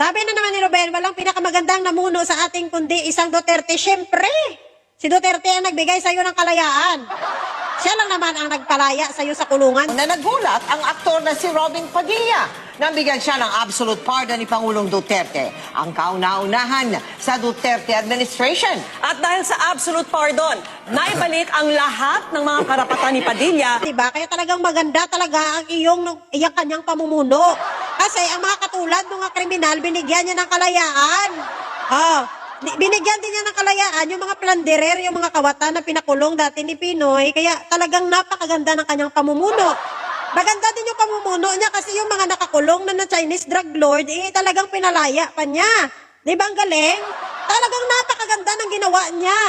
Sabi na naman ni Ruben, walang pinakamagandang namuno sa ating kundi isang Duterte. Siyempre, si Duterte ang nagbigay sa'yo ng kalayaan. Siya lang naman ang nagpalaya sa'yo sa kulungan. Na nagulat ang aktor na si Robin Padilla. Nabigyan siya ng absolute pardon ni Pangulong Duterte. Ang kauna-unahan sa Duterte administration. At dahil sa absolute pardon, naibalik ang lahat ng mga karapatan ni Padilla. Diba? Kaya talagang maganda talaga ang iyong kanyang pamumuno. Kasi ang mga katulad ng mga kriminal, binigyan niya ng kalayaan. Binigyan din niya ng kalayaan yung mga planderer, yung mga kawatan na pinakulong dati ni Pinoy. Kaya talagang napakaganda ng kanyang pamumuno. Maganda din yung pamumuno niya kasi yung mga nakakulong na Chinese drug lord, talagang pinalaya pa niya. Di ba ang galing? Talagang napakaganda ng ginawa niya.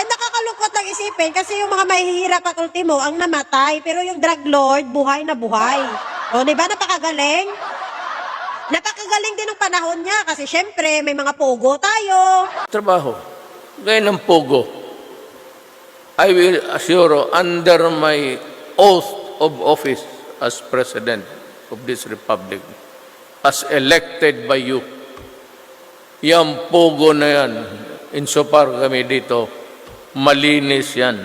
Nakakalungkot lang isipin kasi yung mga mahihirap at ultimo ang namatay. Pero yung drug lord, buhay na buhay. O, di ba napakagaling? Napakagaling din ng panahon niya kasi syempre may mga pogo tayo. Trabaho. Gaya ng pogo. I will assure under my oath of office as President of this Republic, as elected by you, yung pogo na yan, insofar kami dito, malinis yan.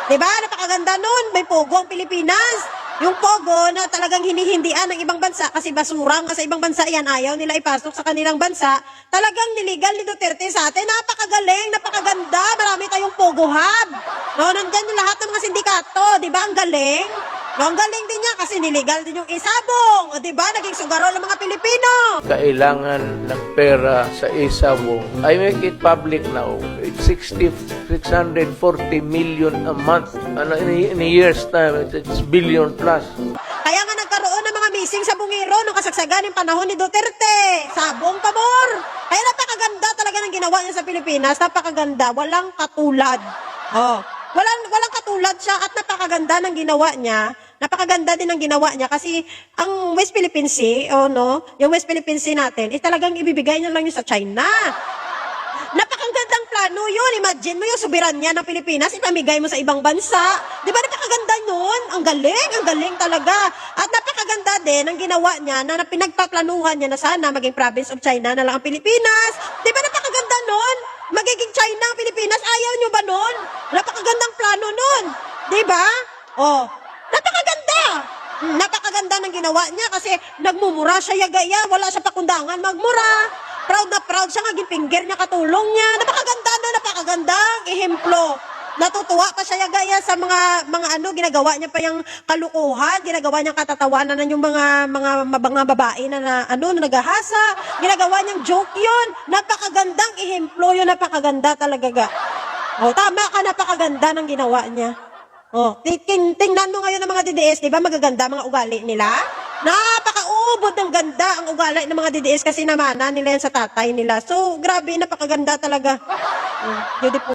Diba? Napakaganda nun. May pogo ang Pilipinas. Yung pogo na talagang hinihindian ng ibang bansa kasi basurang sa ibang bansa yan, ayaw nila ipasok sa kanilang bansa. Talagang niligal ni Duterte sa atin. Napakagaling, napakaganda. Marami tayong pogo hub. No, nandyan yung lahat ng mga sindikato. Diba? Ang galing. No, ang galing din niya kasi niligal din yung isabong. O diba? Naging sugarol ng mga Pilipino. Kailangan ng pera sa isabong. I make it public now. It's 640 million a month. In a year's time, it's billion plus. Kaya nga nagkaroon ng mga missing sa Bungiro nung kasagsagan ng panahon ni Duterte. Sabong pabor. Kaya napakaganda talaga ng ginawa niya sa Pilipinas. Napakaganda. Walang katulad. Walang katulad siya at napakaganda ng ginawa niya. Napakaganda din ng ginawa niya kasi ang West Philippine Sea, yung West Philippine Sea natin, talagang ibibigay niya lang yun sa China. Napakagandang plano yun. Imagine mo yung soberanya ng Pilipinas, ipamigay mo sa ibang bansa. Di ba napakaganda nun? Ang galing talaga. At napakaganda din ang ginawa niya na pinagpaplanuhan niya na sana maging province of China na lang ang Pilipinas. Di ba napakaganda nun? Magiging China ang Pilipinas, ayaw nyo ba nun? Napakagandang plano nun. Di ba? Napakaganda. Napakaganda ng ginawa niya kasi nagmumura siya yagaya, wala siya pakundangan magmura. Proud na proud siya, nga gipinggir niya katulong niya. Napakaganda na, napakagandang ehemplo. Natutuwa pa siya yagaya sa mga ginagawa niya pa yung kalukuhan, ginagawa niyang katatawanan ng yung mga babae na nagahasa, ginagawa niyang joke yun. Napakagandang ehemplo yun, napakaganda talaga. Tama ka, napakaganda ng ginawa niya. Tingnan mo ngayon ng mga DDS, di ba magaganda mga ugali nila? Napakaubod ng ganda ang ugali ng mga DDS kasi namana nila yan sa tatay nila. So, grabe, napakaganda talaga. Beautiful.